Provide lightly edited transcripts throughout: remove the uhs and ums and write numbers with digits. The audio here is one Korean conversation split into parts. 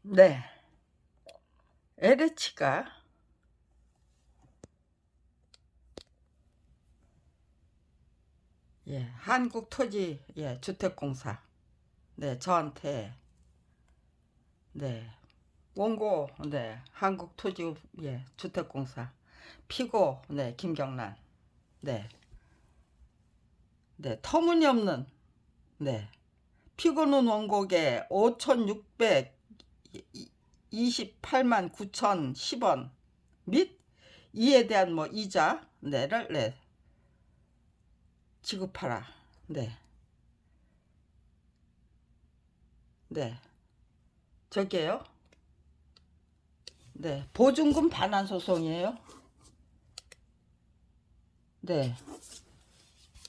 네, LH가 한국토지 주택공사 저한테 원고 한국토지 주택공사 피고 김경란 네, 터무니없는 피고는 원고에 5,628만 9,010원 및 이에 대한 이자 를 지급하라. 저게요. 보증금 반환 소송이에요.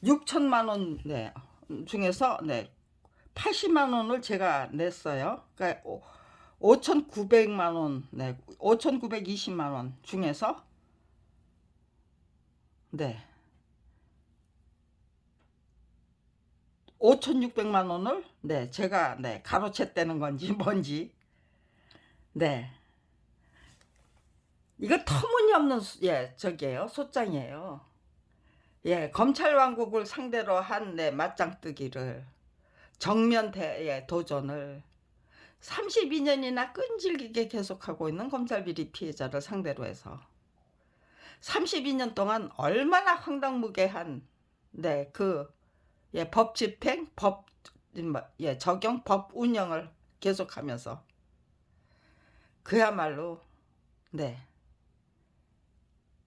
6천만 원 중에서 80만 원을 제가 냈어요. 그러니까 5,900만 원, 5,920만 원 중에서 5,600만 원을 제가 가로챘다는 건지 뭔지 이거 터무니없는 저기예요. 소장이에요. 검찰 왕국을 상대로 한 맞짱뜨기를 정면 도전을 32년이나 끈질기게 계속하고 있는 검찰 비리 피해자를 상대로 해서 32년 동안 얼마나 황당무계한 법 집행, 법 적용, 법 운영을 계속하면서 그야말로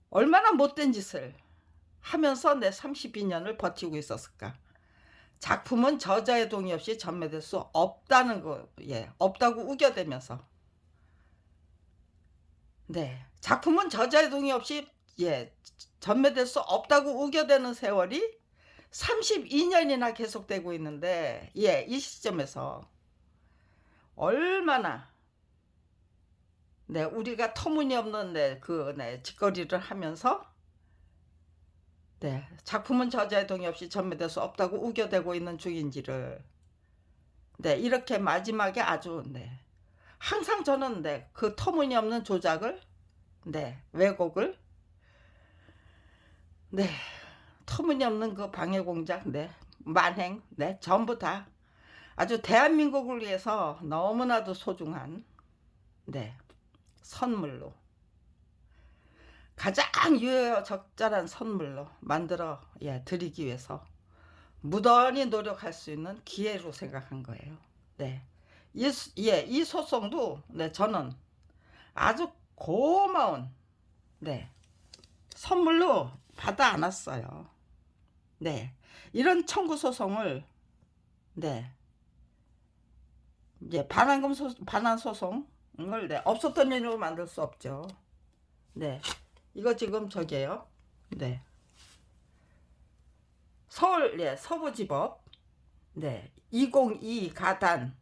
얼마나 못된 짓을 하면서 32년을 버티고 있었을까. 작품은 저자의 동의 없이 전매될 수 없다는 거, 없다고 우겨대면서 작품은 저자의 동의 없이 전매될 수 없다고 우겨대는 세월이 32년이나 계속되고 있는데 이 시점에서 얼마나 우리가 터무니없는 짓거리를 하면서 작품은 저자의 동의 없이 전매될 수 없다고 우겨대고 있는 중인지를 이렇게 마지막에 아주 항상 저는 그 터무니없는 조작을 왜곡을 터무니없는 그 방해공작 만행 전부 다 아주 대한민국을 위해서 너무나도 소중한 선물로 가장 유효적절한 선물로 만들어 드리기 위해서 무던히 노력할 수 있는 기회로 생각한 거예요. 이 소송도 저는 아주 고마운 선물로 받아 안았어요. 이런 청구 소송을 반환 소송을 없었던 일로 만들 수 없죠. 이거 지금 저게요. 서울 서부지법 202 가단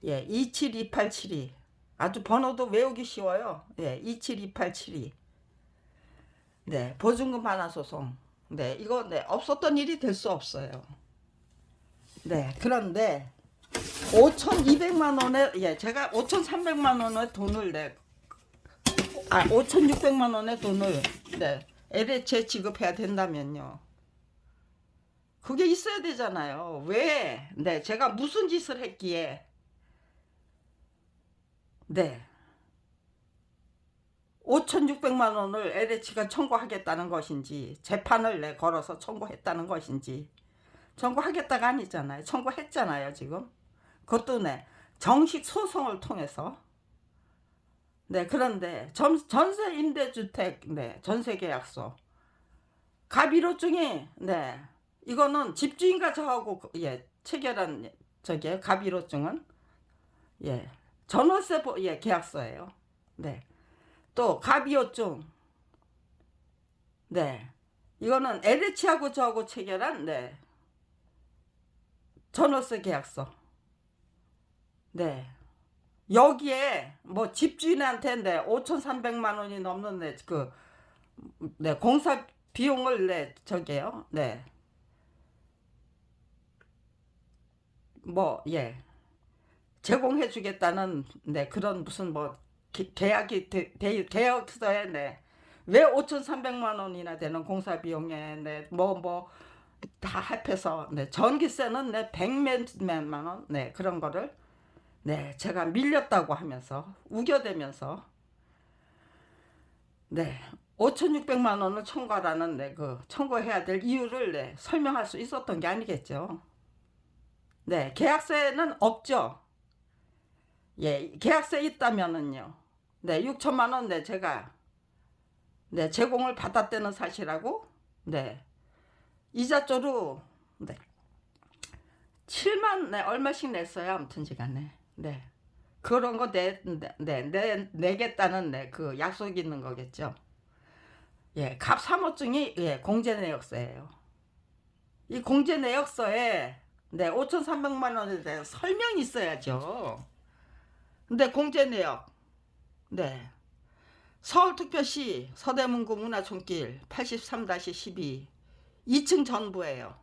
27287이 아주 번호도 외우기 쉬워요. 27287이 보증금 반환 소송 이거 없었던 일이 될 수 없어요. 그런데 5,200만 원에 제가 5,300만 원의 돈을 5,600만 원의 돈을 LH에 지급해야 된다면요. 그게 있어야 되잖아요. 왜? 제가 무슨 짓을 했기에 5,600만 원을 LH가 청구하겠다는 것인지 재판을 걸어서 청구했다는 것인지 청구하겠다가 아니잖아요. 청구했잖아요. 지금 그것도 정식 소송을 통해서 그런데 전세 임대주택 전세계약서 갑일호증이 이거는 집주인과 저하고 체결한 갑일호증은 전월세 계약서예요. 또 갑이호증 이거는 LH하고 저하고 체결한 전월세 계약서 여기에 집주인한테 5,300만 원이 넘는 공사 비용을 저게요. 제공해 주겠다는 네 그런 무슨 뭐 계약이 계약서에 왜 5,300만 원이나 되는 공사 비용에 뭐 다 합해서 전기세는 100몇만 원 그런 거를 제가 밀렸다고 하면서 우겨대면서 5,600만 원을 청구하라는 그 청구해야 될 이유를 설명할 수 있었던 게 아니겠죠. 계약서에는 없죠. 예, 계약서에 있다면은요. 6천만 원 제가 제공을 받았다는 사실하고 이자조로 7만 얼마씩 냈어요. 아무튼 시간에. 그런 거 내겠다는 그 약속이 있는 거겠죠. 예, 갑3호증이 공제 내역서예요. 이 공제 내역서에 5,300만 원에 대한 설명이 있어야죠. 근데 공제 내역 서울특별시 서대문구 문화촌길 83-12 2층 전부예요.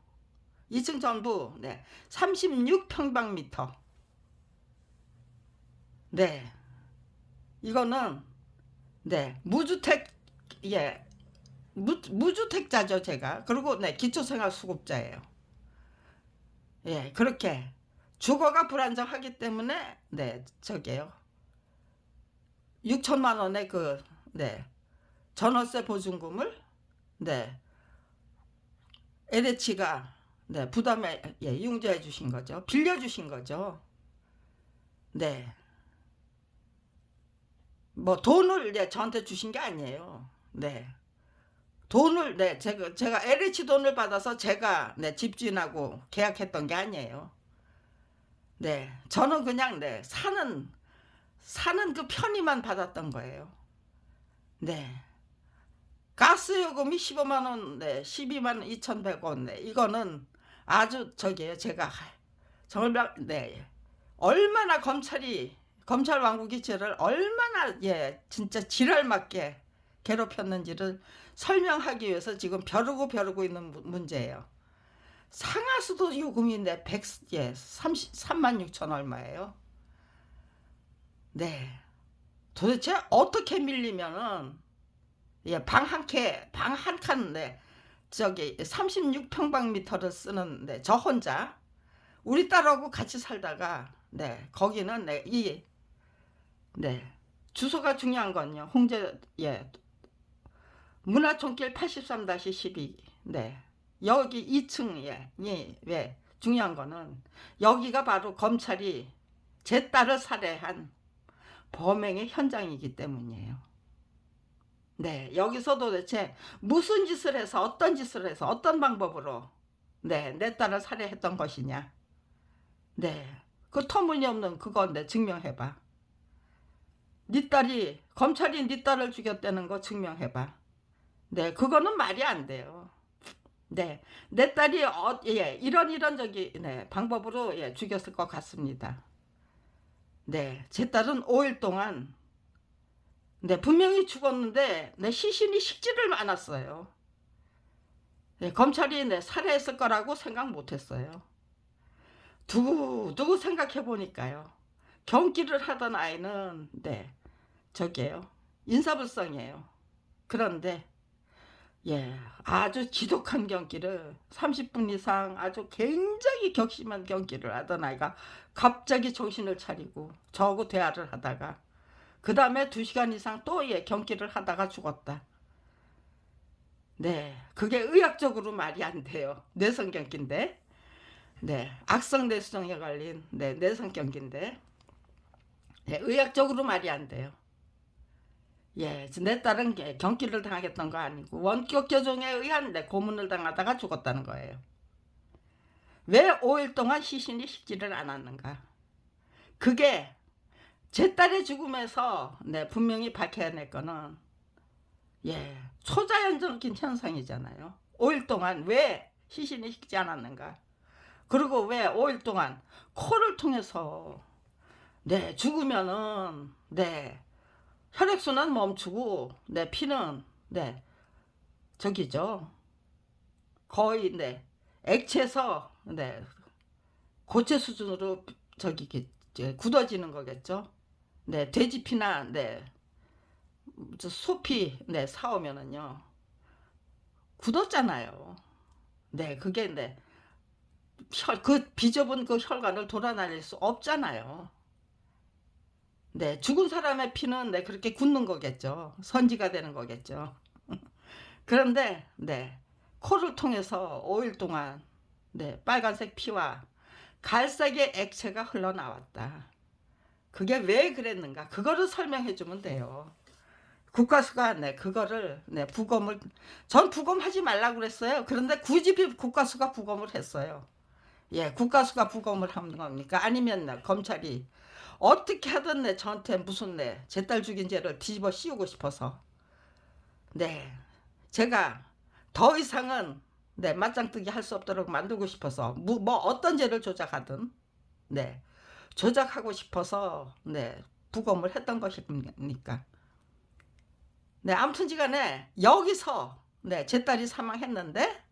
2층 전부 36평방미터. 이거는 무주택 무주택자죠 제가. 그리고 기초생활수급자예요. 예, 그렇게 주거가 불안정하기 때문에 저게요 6천만 원의 그 전월세 보증금을 LH가 부담에 융자해 주신 거죠. 빌려 주신 거죠. 뭐 돈을 저한테 주신 게 아니에요. 돈을 제가 LH 돈을 받아서 제가 집주인하고 계약했던 게 아니에요. 저는 그냥 사는 그 편의만 받았던 거예요. 가스 요금이 15만 원, 12만 2,100원. 이거는 아주 저기에요. 제가 정말 얼마나 검찰 왕국이 저를 얼마나 진짜 지랄 맞게 괴롭혔는지를 설명하기 위해서 지금 벼르고 있는 문제예요. 상하수도 요금이 33만 6천 얼마예요. 도대체 어떻게 밀리면은 방 한 칸 저기 36평방미터를 쓰는 저 혼자 우리 딸하고 같이 살다가 거기는 주소가 중요한 건요. 홍제 문화촌길 83-12 여기 2층 왜 중요한 거는 여기가 바로 검찰이 제 딸을 살해한 범행의 현장이기 때문이에요. 여기서 도대체 무슨 짓을 해서 어떤 짓을 해서 어떤 방법으로 내 딸을 살해했던 것이냐. 그 터무니없는 그거 증명해봐. 네 딸이 검찰이 네 딸을 죽였다는 거 증명해봐. 그거는 말이 안 돼요. 내 딸이 이런 저기 방법으로 죽였을 것 같습니다. 제 딸은 5일 동안 분명히 죽었는데 시신이 식지를 않았어요. 검찰이 살해했을 거라고 생각 못했어요. 두고 생각해 보니까요. 경기를 하던 아이는 저게요 인사불성이에요. 그런데 아주 지독한 경기를 30분 이상 아주 굉장히 격심한 경기를 하던 아이가 갑자기 정신을 차리고 저하고 대화를 하다가 그 다음에 2시간 이상 또 경기를 하다가 죽었다. 그게 의학적으로 말이 안 돼요. 뇌성경기인데 악성 뇌수정에 걸린 뇌성경기인데 의학적으로 말이 안 돼요. 내 딸은 경기를 당하겠던 거 아니고 원격 교정에 의한 고문을 당하다가 죽었다는 거예요. 왜 5일 동안 시신이 식지를 않았는가. 그게 제 딸의 죽음에서 분명히 밝혀낼 거는 초자연적인 현상이잖아요. 5일 동안 왜 시신이 식지 않았는가. 그리고 왜 5일 동안 코를 통해서 죽으면은 혈액순환 멈추고 피는 저기죠 거의 액체에서 고체 수준으로 저기 이제 굳어지는 거겠죠. 네, 돼지피나 네, 소피 네, 사오면은요. 굳었잖아요. 네, 그게 네, 그 비좁은 그 혈관을 돌아다닐 수 없잖아요. 네, 죽은 사람의 피는 네, 그렇게 굳는 거겠죠. 선지가 되는 거겠죠. 그런데 네, 코를 통해서 5일 동안 네, 빨간색 피와 갈색의 액체가 흘러나왔다. 그게 왜 그랬는가? 그거를 설명해 주면 돼요. 국가수가 네, 그거를 네, 부검을 전 부검하지 말라고 그랬어요. 그런데 굳이 국가수가 부검을 했어요. 예, 국가수가 부검을 하는 겁니까? 아니면 네, 검찰이 어떻게 하든 네, 저한테 무슨 네, 제 딸 죽인 죄를 뒤집어 씌우고 싶어서 네, 제가 더 이상은 네, 맞짱뜨기 할 수 없도록 만들고 싶어서 뭐 어떤 죄를 조작하든 네, 조작하고 싶어서 네, 부검을 했던 것입니까? 네, 아무튼지간에 여기서 네, 제 딸이 사망했는데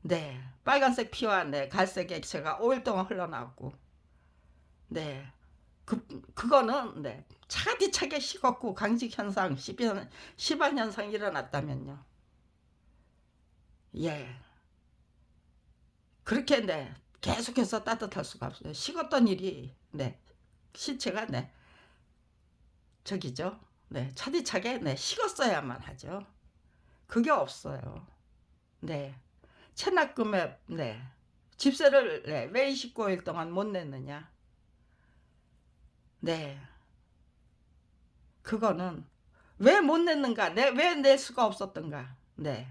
네, 빨간색 피와 네, 갈색 액체가 5일 동안 흘러나왔고 네, 그거는 네, 차디차게 식었고 강직 현상, 시반 현상이 일어났다면요. 예, 그렇게 네, 계속해서 따뜻할 수가 없어요. 식었던 일이 네, 시체가 네, 저기죠. 네, 차디차게 네, 식었어야만 하죠. 그게 없어요. 네, 체납금에 네, 집세를 네, 왜 29일 동안 못 냈느냐? 네, 그거는 왜 못 냈는가? 왜 낼 수가 없었던가? 네,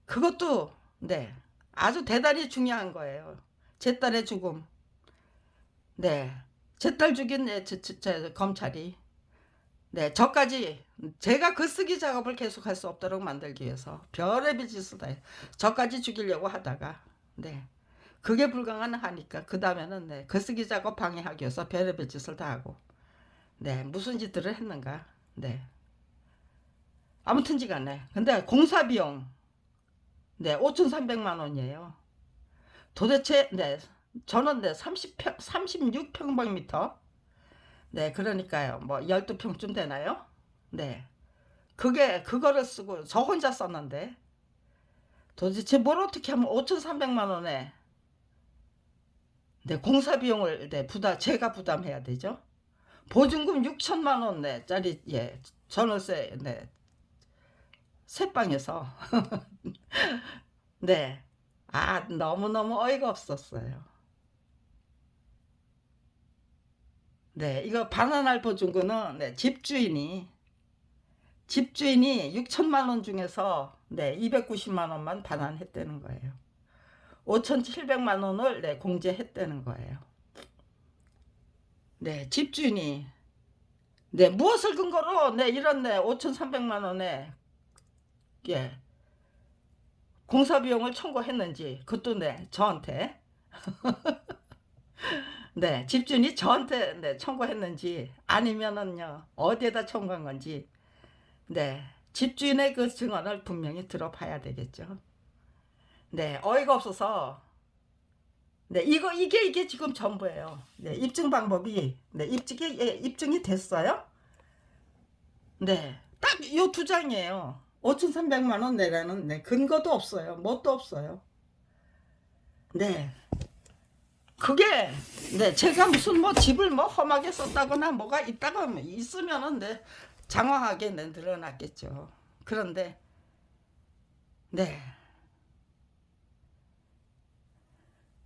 그것도 네, 아주 대단히 중요한 거예요. 제 딸의 죽음. 네, 제 딸 죽인 네, 검찰이 네, 저까지 제가 그 쓰기 작업을 계속할 수 없도록 만들기 위해서 별의별 짓을 다 저까지 죽이려고 하다가 네, 그게 불가능하니까 그 다음에는 네, 그 쓰기 작업 방해하기 위해서 별의별 짓을 다 하고 네, 무슨 짓들을 했는가. 네, 아무튼지간에 근데 공사 비용 네, 5,300만 원이에요. 도대체 네, 저는 네, 36평방미터 네, 그러니까요. 뭐 12평쯤 되나요? 네. 그거를 쓰고 저 혼자 썼는데 도대체 뭘 어떻게 하면 5,300만 원에 네, 공사 비용을 네, 제가 부담해야 되죠. 보증금 6천만 원 네, 짜리 예, 전월세 네, 새 방에서 네. 아, 너무너무 어이가 없었어요. 네, 이거 반환할 보증금은 네, 집주인이 6천만 원 중에서 네, 290만 원만 반환했다는 거예요. 5,700만 원을 네, 공제했다는 거예요. 네, 집주인이 네, 무엇을 근거로 네, 이런 네, 5,300만 원에 예, 공사 비용을 청구했는지 그것도 네, 저한테 네, 집주인이 저한테 네, 청구했는지 아니면은요, 어디에다 청구한 건지 네, 집주인의 그 증언을 분명히 들어봐야 되겠죠. 네, 어이가 없어서 네, 이게 지금 전부예요. 네, 입증 방법이 네, 입증이 됐어요. 네, 딱 요 두 장이에요. 5,300만 원 내라는 네, 근거도 없어요. 뭣도 없어요. 네, 그게 네, 제가 무슨 뭐 집을 뭐 험하게 썼다거나 뭐가 있다가 있으면은 네, 장황하게 네, 늘어났겠죠. 그런데 네,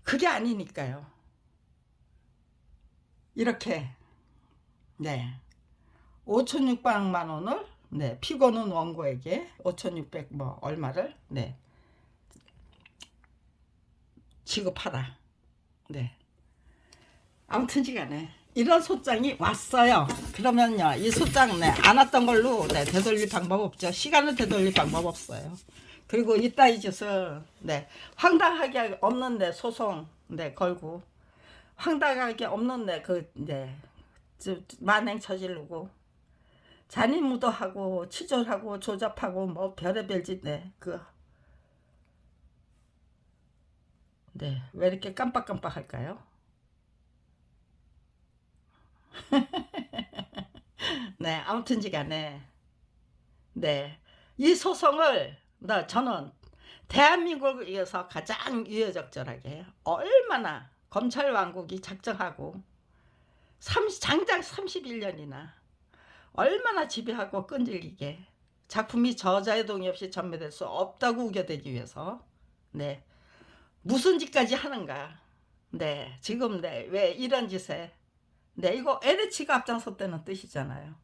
그게 아니니까요. 이렇게 네, 5,600만 원을 네, 피고는 원고에게 5,600 뭐 얼마를 네, 지급하라. 네. 아무튼지간에 이런 소장이 왔어요. 그러면요, 이 소장 네, 안 왔던 걸로 네, 되돌릴 방법 없죠. 시간을 되돌릴 방법 없어요. 그리고 이따 이 짓을 네, 황당하게 없는데 소송 네, 걸고 황당하게 없는데 네, 만행 저지르고 잔인무도하고 치졸하고 조잡하고 뭐 별의별 짓 네, 네, 왜 이렇게 깜빡깜빡할까요? 네, 아무튼지간에 네, 이 소송을 저는 대한민국에서 가장 우여곡절하게 얼마나 검찰 왕국이 작정하고 장장 31년이나 얼마나 지배하고 끈질기게 작품이 저자의 동의 없이 전매될 수 없다고 우겨대기 위해서 네, 무슨 짓까지 하는가. 네, 지금 왜 이런 짓에 이거 LH가 앞장섰다는 뜻이잖아요.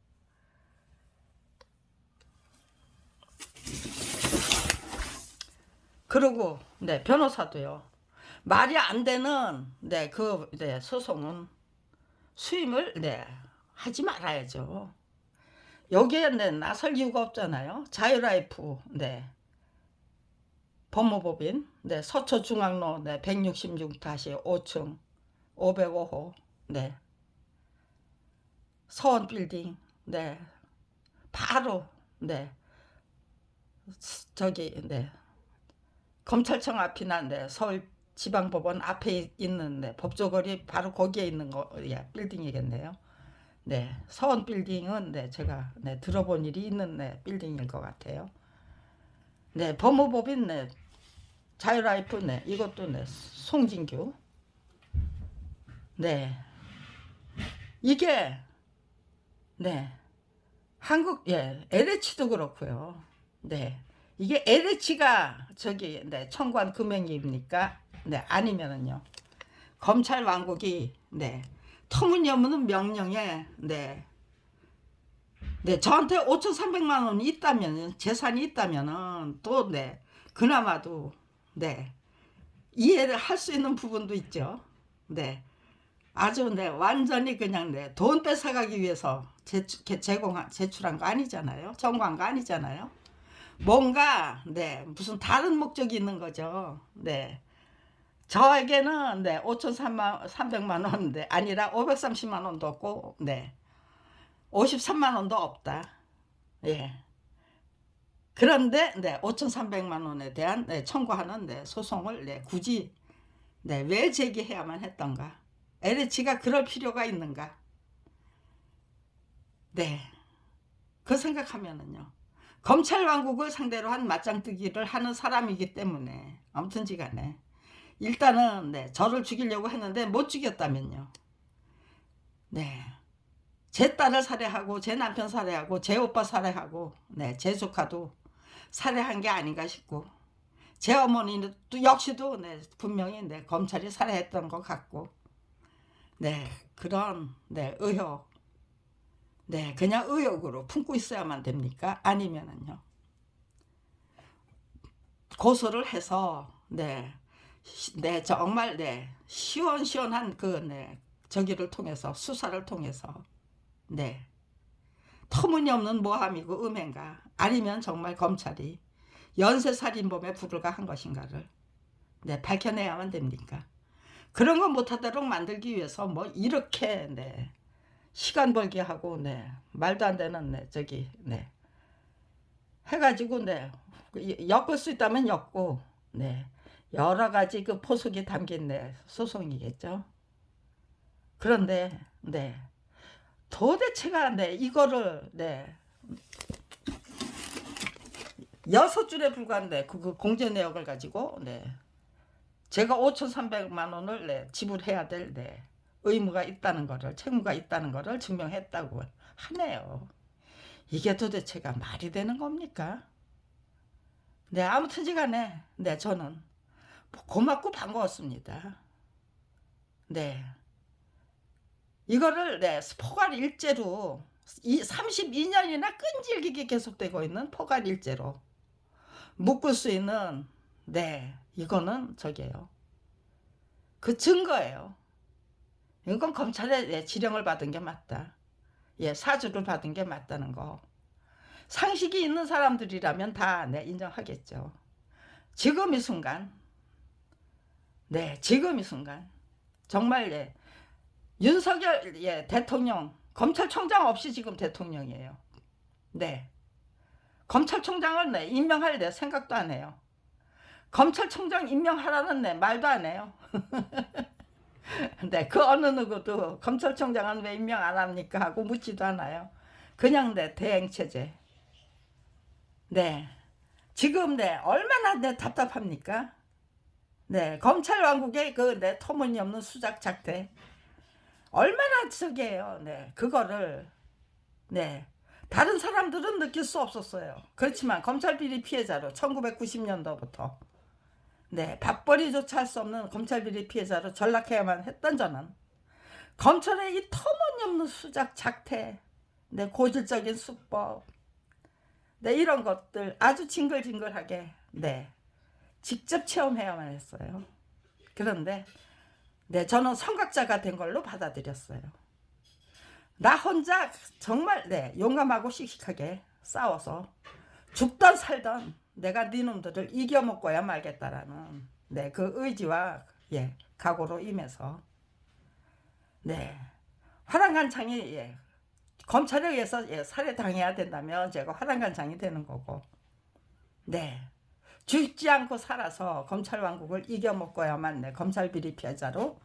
그리고 변호사도요. 말이 안 되는 소송은 수임을 하지 말아야죠. 여기에 나설 이유가 없잖아요. 자유라이프 법무법인 서초중앙로 166-5층 505호 서원빌딩 바로 저기 검찰청 앞이나 서울지방법원 앞에 있는 법조거리 바로 거기에 있는 빌딩이겠네요. 서원빌딩은 제가 들어본 일이 있는 빌딩일 것 같아요. 법무법인 자유라이프 이것도 송진규 이게 한국 LH도 그렇고요. 이게 LH가 저기 청구한 금액입니까? 아니면은요. 검찰 왕국이 터무니없는 명령에 저한테 5,300만 원이 있다면 재산이 있다면은 또 그나마도 이해를 할 수 있는 부분도 있죠. 아주 완전히 그냥 돈 뺏어가기 위해서 제출한 거 아니잖아요. 청구한 거 아니잖아요. 뭔가 무슨 다른 목적이 있는 거죠. 저에게는 5,300만 원 아니라 530만 원도 없고 53만 원도 없다. 그런데 5,300만 원에 대한 청구하는 소송을 굳이 왜 제기해야만 했던가? LH가 그럴 필요가 있는가? 그 생각하면은요. 검찰 왕국을 상대로 한 맞짱뜨기를 하는 사람이기 때문에 아무튼지간에 일단은 저를 죽이려고 했는데 못 죽였다면요. 제 딸을 살해하고 제 남편 살해하고 제 오빠 살해하고 제 조카도 살해한 게 아닌가 싶고 제 어머니도 역시도 분명히 검찰이 살해했던 것 같고 그런 의혹 그냥 의혹으로 품고 있어야만 됩니까? 아니면은요 고소를 해서 정말 시원시원한 저기를 통해서 수사를 통해서 터무니없는 모함이고 음행가 아니면 정말 검찰이 연쇄살인범에 불과한 것인가를 밝혀내야만 됩니까? 그런 거 못하도록 만들기 위해서 뭐 이렇게 시간 벌게 하고 말도 안 되는 저기 해가지고 엮을 수 있다면 엮고 여러 가지 그 포석이 담긴 소송이겠죠. 그런데 도대체가 이거를 6줄에 불과한 그 공제 내역을 가지고 제가 5,300만 원을 지불해야 될 의무가 있다는 거를 책무가 있다는 거를 증명했다고 하네요. 이게 도대체가 말이 되는 겁니까? 아무튼지간에 저는 고맙고 반가웠습니다. 이거를 포괄일죄로 32년이나 끈질기게 계속되고 있는 포괄일죄로 묶을 수 있는 이거는 저게요. 그 증거예요. 이건 검찰의 지령을 받은 게 맞다. 사주를 받은 게 맞다는 거. 상식이 있는 사람들이라면 다 인정하겠죠. 지금 이 순간 지금 이 순간 정말 윤석열 대통령 검찰총장 없이 지금 대통령이에요. 검찰총장을 임명할 생각도 안 해요. 검찰총장 임명하라는 말도 안 해요. 네, 그 어느 누구도 검찰총장은 왜 임명 안 합니까 하고 묻지도 않아요. 그냥 네, 대행체제. 네, 지금 네, 얼마나 네, 답답합니까? 네, 검찰 왕국의 그 네, 터무니없는 수작 작태. 얼마나 저게요. 네, 그거를 네, 다른 사람들은 느낄 수 없었어요. 그렇지만 검찰 비리 피해자로 1990년도부터 네, 밥벌이조차 할 수 없는 검찰 비리 피해자로 전락해야만 했던 저는 검찰의 이 터무니없는 수작 작태, 네, 고질적인 수법, 네, 이런 것들 아주 징글징글하게 네, 직접 체험해야만 했어요. 그런데 네, 저는 선각자가 된 걸로 받아들였어요. 나 혼자 정말 네, 용감하고 씩씩하게 싸워서 죽던 살던 내가 니놈들을 이겨먹고야 말겠다라는 네, 그 의지와 예, 각오로 임해서 네, 화랑간창이 예, 검찰에 의해서 예, 살해당해야 된다면 제가 화랑간창이 되는 거고 네, 죽지 않고 살아서 검찰 왕국을 이겨먹고야만 네, 검찰 비리 피해자로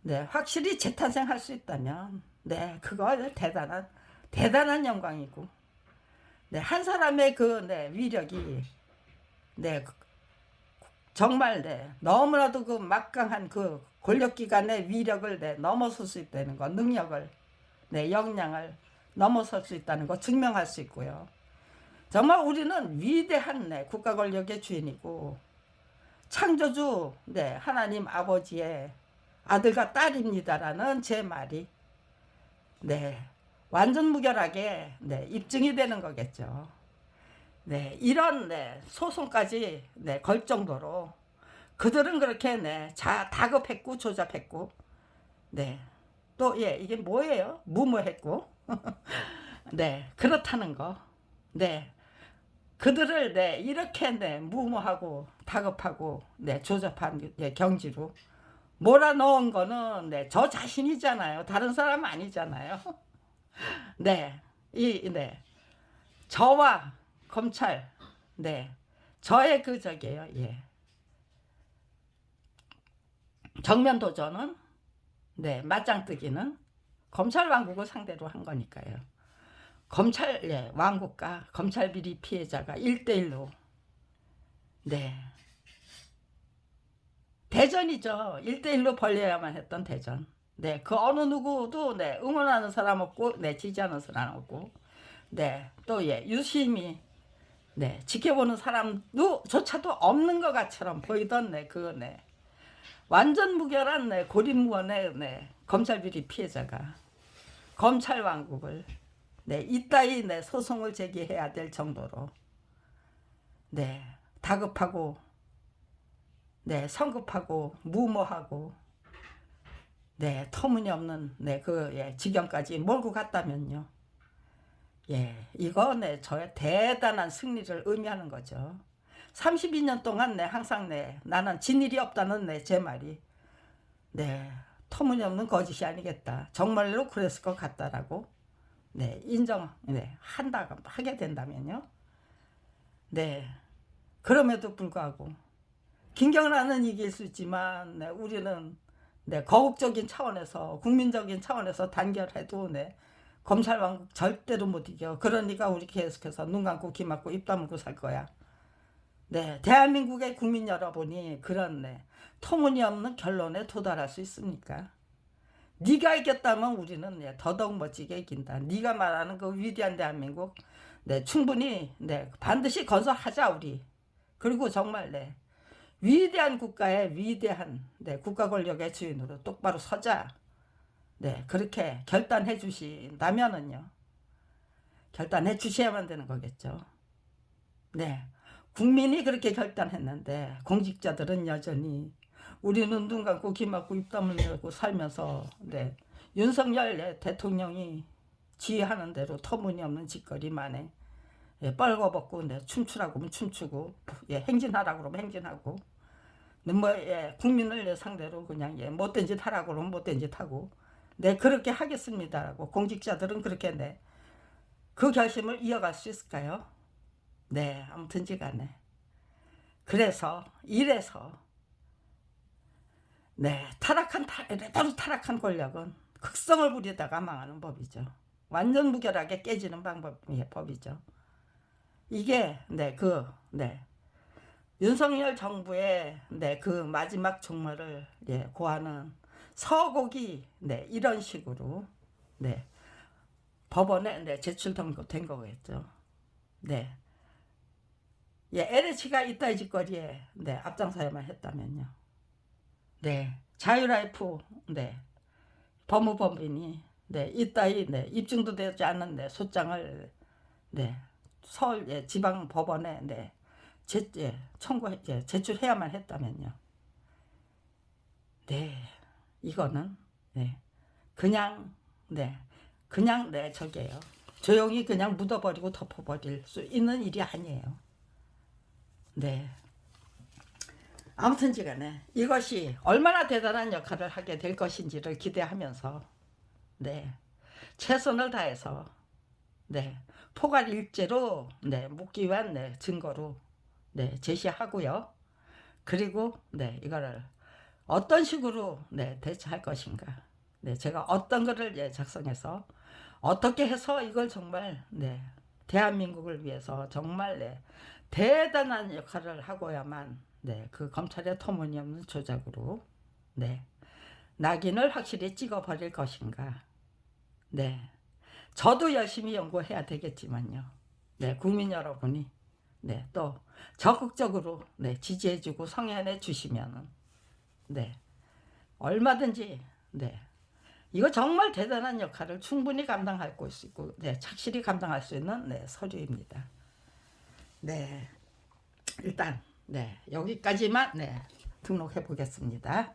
네, 확실히 재탄생할 수 있다면 네, 그거 대단한 영광이고 네, 한 사람의 그 네, 위력이 네, 정말 네, 너무나도 그 막강한 그 권력기관의 위력을 네, 넘어설 수 있다는 거, 능력을 네, 역량을 넘어설 수 있다는 거 증명할 수 있고요. 정말 우리는 위대한 네, 국가 권력의 주인이고 창조주 네, 하나님 아버지의 아들과 딸입니다라는 제 말이 네, 완전 무결하게 네, 입증이 되는 거겠죠. 네, 이런 네, 소송까지 네, 걸 정도로 그들은 그렇게 네, 다급했고 조잡했고 네, 또 예, 이게 뭐예요? 무모했고 네, 그렇다는 거. 네, 그들을 네, 이렇게 네, 무모하고 다급하고 네, 조잡한 네, 경지로 몰아넣은 거는 네, 저 자신이잖아요. 다른 사람 아니잖아요. 네, 네, 저와 검찰, 네, 저의 그 적이에요. 예, 정면 도전은 네, 맞짱뜨기는 검찰 왕국을 상대로 한 거니까요. 검찰 예, 왕국과 검찰 비리 피해자가 1대1로 네, 대전이죠. 1대1로 벌려야만 했던 대전. 네, 그 어느 누구도 네, 응원하는 사람 없고 네, 지지하는 사람 없고 네, 또 예, 유심히 네, 지켜보는 사람도 조차도 없는 것 같처럼 보이던 네, 그 네, 완전 무결한 네, 고립무원의 네, 검찰 비리 피해자가 검찰 왕국을 네, 이따위 네, 소송을 제기해야 될 정도로 네, 다급하고 네, 성급하고 무모하고 네, 터무니없는 네, 그 예, 지경까지 몰고 갔다면요. 예, 이거 네, 저의 대단한 승리를 의미하는 거죠. 32년 동안 네, 항상 네, 나는 진 일이 없다는 네, 제 말이 네, 터무니없는 거짓이 아니겠다. 정말로 그랬을 것 같다라고 네, 네, 하게 된다면요. 네, 그럼에도 불구하고 김경란은 이길 수 있지만 네, 우리는 네, 거국적인 차원에서 국민적인 차원에서 단결해도 네, 검찰 왕국 절대로 못 이겨. 그러니까 우리 계속해서 눈 감고 귀 막고 입 다물고 살 거야. 네, 대한민국의 국민 여러분이 그런 네, 터무니없는 결론에 도달할 수 있습니까? 네가 이겼다면 우리는 네, 더더욱 멋지게 이긴다. 네가 말하는 그 위대한 대한민국 네, 충분히 네, 반드시 건설하자 우리. 그리고 정말 네, 위대한 국가의 위대한 네, 국가 권력의 주인으로 똑바로 서자. 네, 그렇게 결단해 주신다면은요. 결단해 주셔야만 되는 거겠죠. 네. 국민이 그렇게 결단했는데 공직자들은 여전히 우리는 눈 감고 귀 막고 입 다물고 살면서 네. 윤석열 대통령이 지휘하는 대로 터무니없는 짓거리만에 예, 뻘거벗고 네, 춤추라고 하면 춤추고 예, 행진하라고 그러면 행진하고 뭐 예, 국민을 상대로 그냥 예, 못된 짓 하라고 그러면 못된 짓 하고 네 그렇게 하겠습니다라고 공직자들은 그렇게 네, 그 결심을 이어갈 수 있을까요? 네, 아무튼지 간에 그래서 이래서 네, 이래저래 타락한 권력은 극성을 부리다가 망하는 법이죠. 완전 무결하게 깨지는 법이죠. 이게 윤석열 정부의 그 마지막 종말을 고하는 서곡이 이런 식으로 법원에 제출된 거겠죠. LH가 이따위 짓거리에 앞장서야만 했다면요. 자유라이프 법무법인이 이따위 입증도 되지 않은 소장을 서울 지방법원에 제출해야만 했다면요. 이거는 그냥 저게요. 조용히 그냥 묻어버리고 덮어버릴 수 있는 일이 아니에요. 아무튼지간에 이것이 얼마나 대단한 역할을 하게 될 것인지를 기대하면서 최선을 다해서 포괄일죄로 묻기 위한 증거로 제시하고요. 그리고 이거를 어떤 식으로 대처할 것인가, 제가 어떤 거를 작성해서 어떻게 해서 이걸 정말 대한민국을 위해서 정말 대단한 역할을 하고야만 그 검찰의 터무니없는 조작으로 낙인을 확실히 찍어버릴 것인가. 저도 열심히 연구해야 되겠지만요. 국민 여러분이 또 적극적으로 지지해주고 성원해 주시면은 얼마든지 이거 정말 대단한 역할을 충분히 감당할 수 있고 착실히 감당할 수 있는 서류입니다. 일단 여기까지만 등록해 보겠습니다.